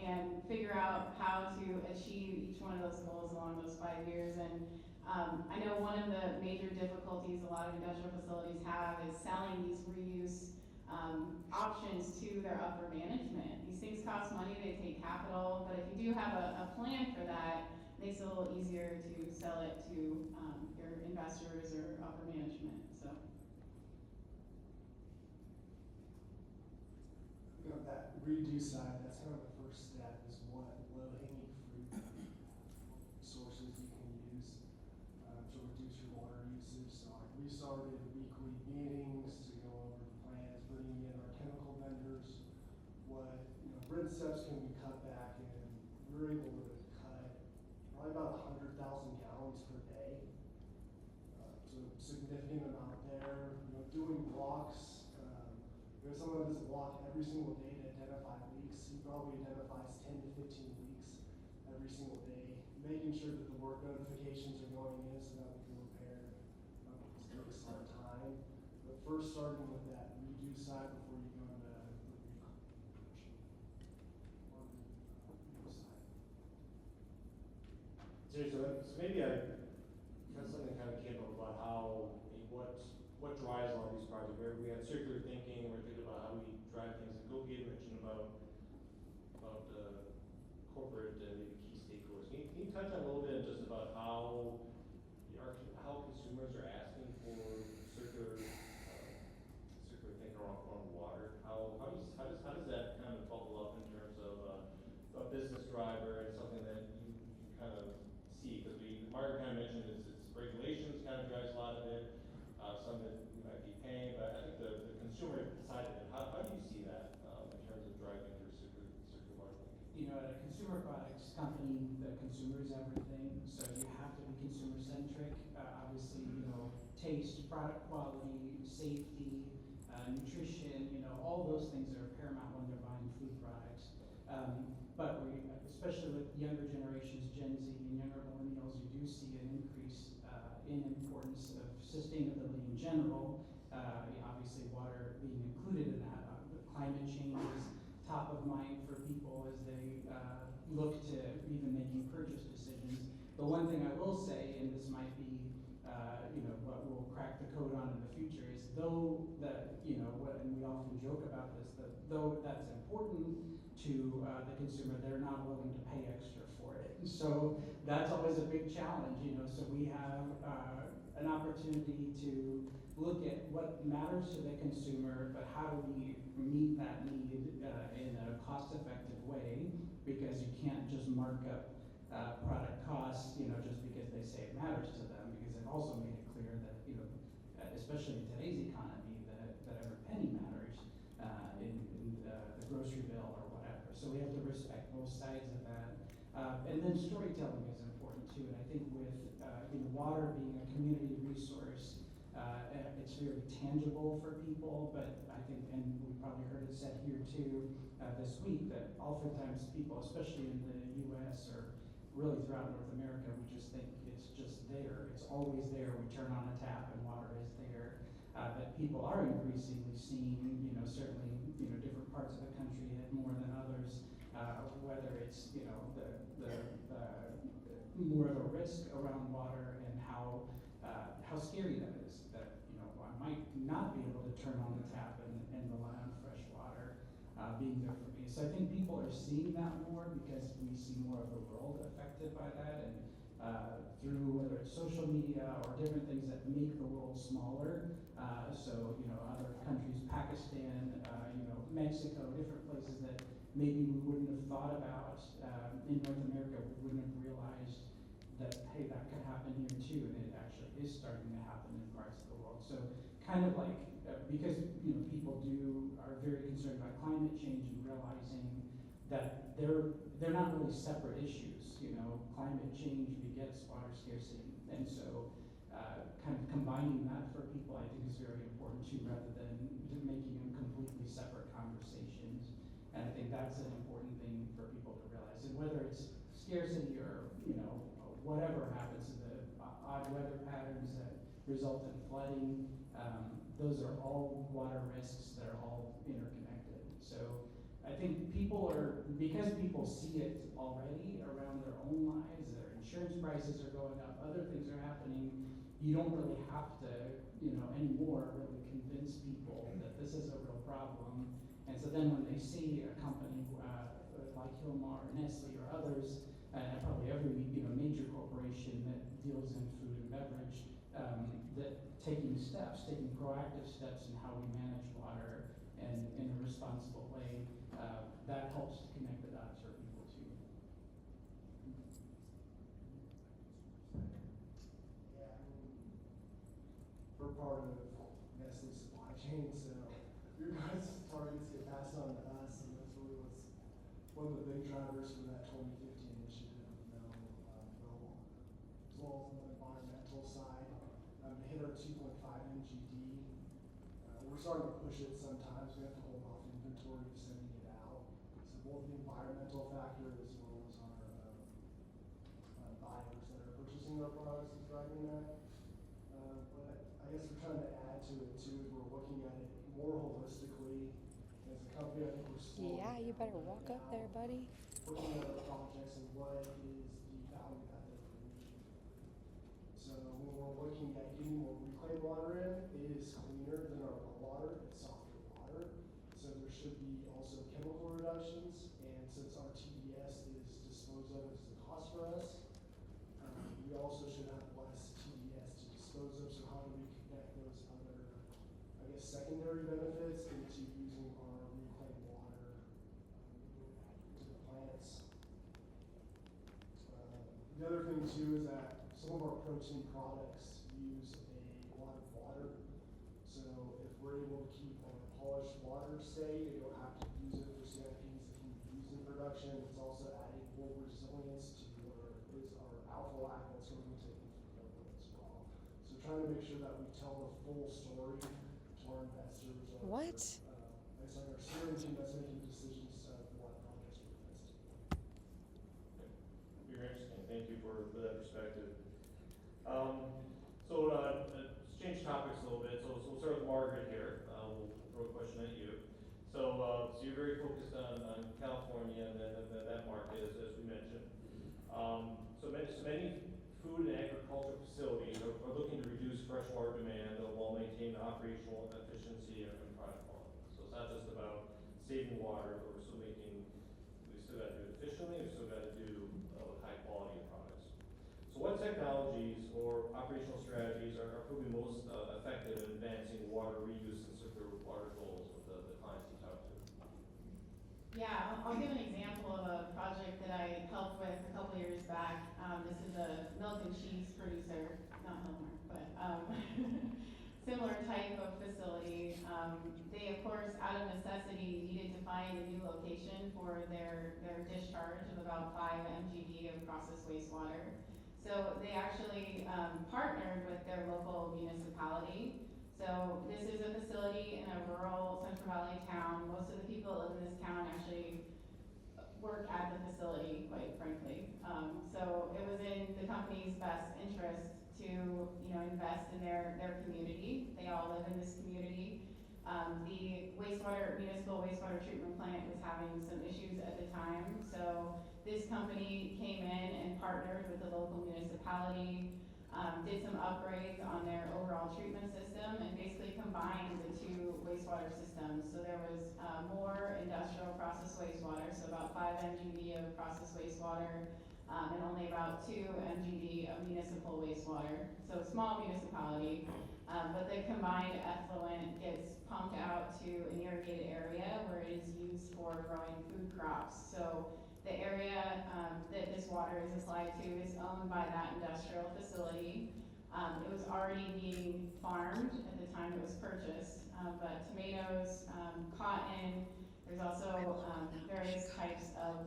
and figure out how to achieve each one of those goals along those 5 years. And I know one of the major difficulties a lot of industrial facilities have is selling these reuse options to their upper management. These things cost money, they take capital, but if you do have a plan for that, it makes it a little easier to sell it to your investors or upper management. So. You know, that redo side, that's kind of the first step, is what low-hanging fruit sources you can use to reduce your water usage. So like we started weekly meetings to go over the plans, bringing in our chemical vendors, what rinse steps can we cut back, and we were able to cut probably about 100,000 gallons per day. So a significant amount there. Doing blocks. Someone does a block every single day to identify leaks. He probably identifies 10 to 15 leaks every single day, making sure that the work notifications are going in so that we can repair leaks on time. But first starting with that redo side before you go into the reconstruction or redo side. So maybe that's something that kind of came up about how, what drives all these projects. We had circular thinking, we're thinking about how we drive things, and Gopi had mentioned about corporate maybe key stakeholders. Can you touch on a little bit just about how consumers are asking for circular thinking around water? How does that kind of bubble up in terms of a business driver and something that you kind of see? Because Margaret kind of mentioned it's regulations kind of drives a lot of it. Some that we might be paying, but I think the consumer side of it, how do you see that in terms of driving your circular water thinking? At a consumer products company, the consumer is everything, so you have to be consumer centric. Obviously, taste, product quality, safety, nutrition, all those things are paramount when they're buying food products. But especially with younger generations, Gen Z and younger millennials, you do see an increase in importance of sustainability in general. Obviously, water being included in that. Climate change is top of mind for people as they look to even making purchase decisions. The one thing I will say, and this might be what we'll crack the code on in the future, is though that, and we often joke about this, that though that's important to the consumer, they're not willing to pay extra for it. And so that's always a big challenge, so we have an opportunity to look at what matters to the consumer, but how do we meet that need in a cost-effective way, because you can't just mark up product costs, just because they say it matters to them, because they've also made it clear that, especially in today's economy, that every penny matters in the grocery bill or whatever. So we have to respect both sides of that. And then storytelling is important too, and I think with water being a community resource, it's very tangible for people, but I think, and we probably heard it said here too this week, that oftentimes people, especially in the US or really throughout North America, we just think it's just there. It's always there. We turn on a tap and water is there. But people are increasingly seeing, certainly, different parts of the country more than others, whether it's, the more of a risk around water and how scary that is, that, I might not be able to turn on the tap and rely on fresh water being there for me. So I think people are seeing that more because we see more of the world affected by that, and through whether it's social media or different things that make the world smaller. So, other countries, Pakistan, Mexico, different places that maybe we wouldn't have thought about in North America, we wouldn't have realized that, hey, that could happen here too, and it actually is starting to happen in parts of the world. So kind of like, because people are very concerned about climate change and realizing that they're not really separate issues. Climate change begets water scarcity, and so kind of combining that for people, I think, is very important too, rather than making them completely separate conversations. And I think that's an important thing for people to realize. And whether it's scarcity or whatever happens to the odd weather patterns that result in flooding, those are all water risks that are all interconnected. So I think because people see it already around their own lives, their insurance prices are going up, other things are happening, you don't really have to, anymore really convince people that this is a real problem. And so then when they see a company like Hilmar or Nestle or others, probably every major corporation that deals in food and beverage, that taking proactive steps in how we manage water and in a responsible way, that helps to connect the dots for people too. Yeah, I mean, we're part of Nestle's supply chain, so your guys' targets get passed on to us, and that's really what's one of the big drivers for that 2050 initiative of no water, as well as on the environmental side. To hit our 2.5 MGD, we're starting to push it sometimes. We have to hold off inventory of sending it out. So both the environmental factor as well as our buyers that are purchasing our products is driving that. But I guess we're trying to add to it too. We're looking at it more holistically. As a company, I think we're slowing Yeah, you better down walk up now, there, buddy. looking at our projects and what is the value that they're creating. So when we're looking at getting more reclaimed water in, it is cleaner than our well water, it's softer water. So there should be also chemical reductions, and since our TDS is disposed of as a cost for us, we also should have less TDS to dispose of. So how do we connect those other, I guess, secondary benefits into using our reclaimed water to the plants? The other thing too is that some of our protein products use a lot of water. So if we're able to keep our polished water state and don't have to use it for CIPs that can be used in production, it's also adding more resilience to our alpha-lac that's going to take into carbon as well. So trying to make sure that we tell the full story to our investors. What? It's like our steering team that's making decisions of what projects we invest in. Very interesting. Thank you for that perspective. Let's change topics a little bit. So we'll start with Margaret here. We'll throw a question at you. So you're very focused on California and that market, as we mentioned. So many food and agriculture facilities are looking to reduce freshwater demand while maintaining operational efficiency and product quality. So it's not just about saving water, but we still got to do it efficiently, we still got to do high quality products. So what technologies or operational strategies are proving most effective in advancing water reuse and circular water goals with the clients you talk to? Yeah, I'll give an example of a project that I helped with a couple years back. This is a milk and cheese producer, not Hilmar, but similar type of facility. They, of course, out of necessity, needed to find a new location for their discharge of about 5 MGD of processed wastewater. So they actually partnered with their local municipality. So this is a facility in a rural Central Valley town. Most of the people that live in this town actually work at the facility, quite frankly. So it was in the company's best interest to, invest in their community. They all live in this community. The municipal wastewater treatment plant was having some issues at the time. So this company came in and partnered with the local municipality, did some upgrades on their overall treatment system, and basically combined the two wastewater systems. So there was more industrial processed wastewater, so about 5 MGD of processed wastewater, and only about 2 MGD of municipal wastewater. So small municipality, but the combined effluent gets pumped out to an irrigated area where it is used for growing food crops. So the area that this water is applied to is owned by that industrial facility. It was already being farmed at the time it was purchased, but tomatoes, cotton, there's also various types of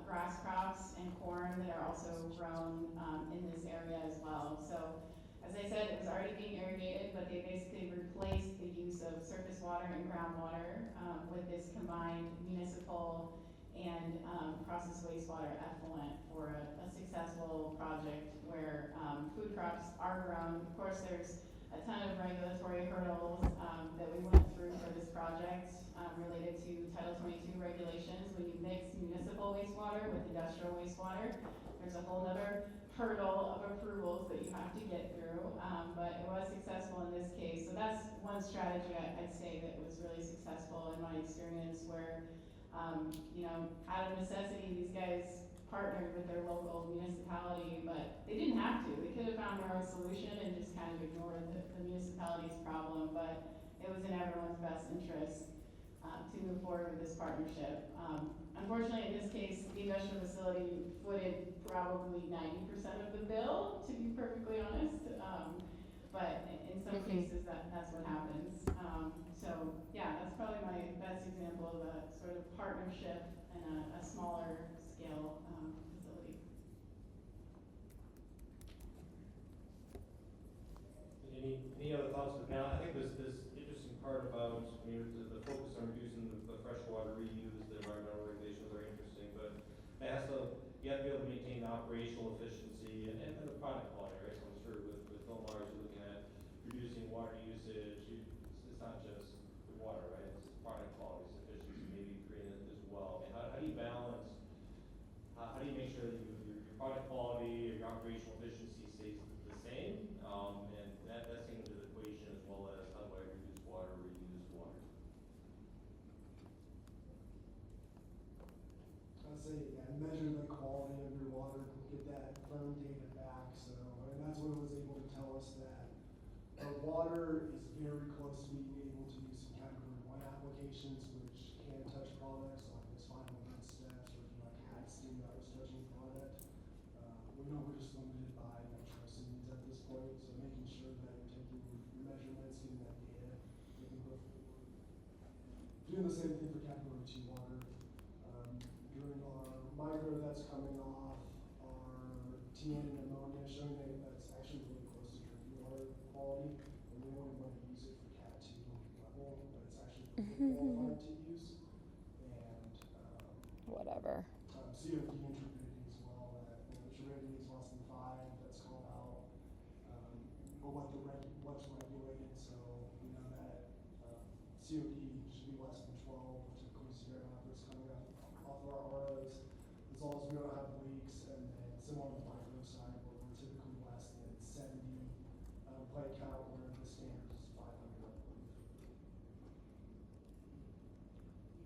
grass crops and corn that are also grown in this area as well. So as I said, it was already being irrigated, but they basically replaced the use of surface water and groundwater with this combined municipal and processed wastewater effluent for a successful project where food crops are grown. Of course, there's a ton of regulatory hurdles that we went through for this project related to Title 22 regulations. wastewater with industrial wastewater. There's a whole other hurdle of approvals that you have to get through, but it was successful in this case. So that's one strategy I'd say that was really successful in my experience where, out of necessity, these guys partnered with their local municipality, but they didn't have to. They could have found their own solution and just kind of ignored the municipality's problem, but it was in everyone's best interest to move forward with this partnership. Unfortunately, in this case, the industrial facility footed probably 90% of the bill, to be perfectly honest. But in some cases, that's what happens. So yeah, that's probably my best example of a sort of partnership and a smaller scale facility. Any other thoughts for the panel? I think this interesting part about, the focus on reducing the freshwater reuse, the environmental regulations are interesting, but you have to be able to maintain the operational efficiency and the product quality, right? So I'm sure with Philmar, you're looking at reducing water usage. It's not just the water, right? It's product quality, sufficiency, maybe creating it as well. I mean, how do you balance, how do you make sure that your product quality or your operational efficiency stays the same? And that's into the equation as well as how do I reduce water, reuse water? I'd say, measure the quality of your water, get that firm data back. So, that's what it was able to tell us, that our water is very close to being able to use some category 1 applications, which can touch products like those final good steps, or if you had steam that was touching product. We know we're just limited by nitrosamines at this point, so making sure that you're taking your measurements, getting that data, moving forward. Doing the same thing for category 2 water. During our micro that's coming off, our TN and ammonia showing that that's actually really close to drinking water quality, and we only want to use it for Cat 2 level, but it's actually qualified to use. And Whatever. COD and turbidity as well, that turbidity is less than 5, that's called out. But what's regulated, so we know that COD should be less than 12, typically 0 that's coming off of our ROs, as long as we don't have leaks. And then similar on the micro side, where we're typically less than 70 plate count, where the standard is 500, I believe.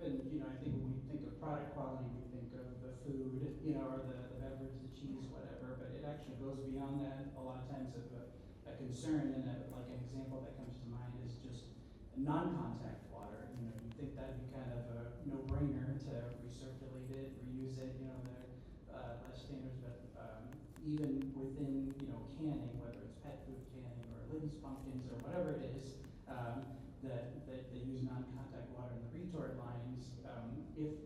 And, I think when we think of product quality, we think of the food, or the beverage, the cheese, whatever, but it actually goes beyond that. A lot of times of a concern, and like an example that comes to mind is just non-contact water. You think that'd be kind of a no-brainer to recirculate it, reuse it, there less standards, but even within, canning, whether it's pet food canning or Lin's pumpkins or whatever it is, that they use non-contact water in the retort lines. If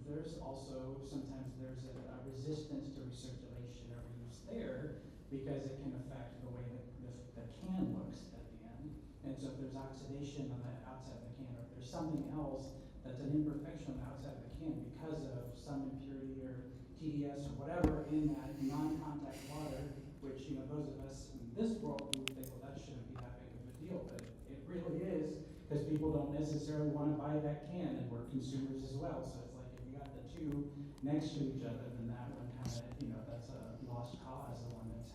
there's also sometimes there's a resistance to recirculation or reuse there, because it can affect the way the can looks at the end. And so if there's oxidation on the outside of the can, or if there's something else that's an imperfection on the outside of the can because of some impurity or TDS or whatever in that non-contact water, which those of us in this world would think, well, that shouldn't be that big of a deal, but it really is, because people don't necessarily want to buy that can, and we're consumers as well. So it's like if you got the two next to each other, then that one kind of, that's a lost cause, the one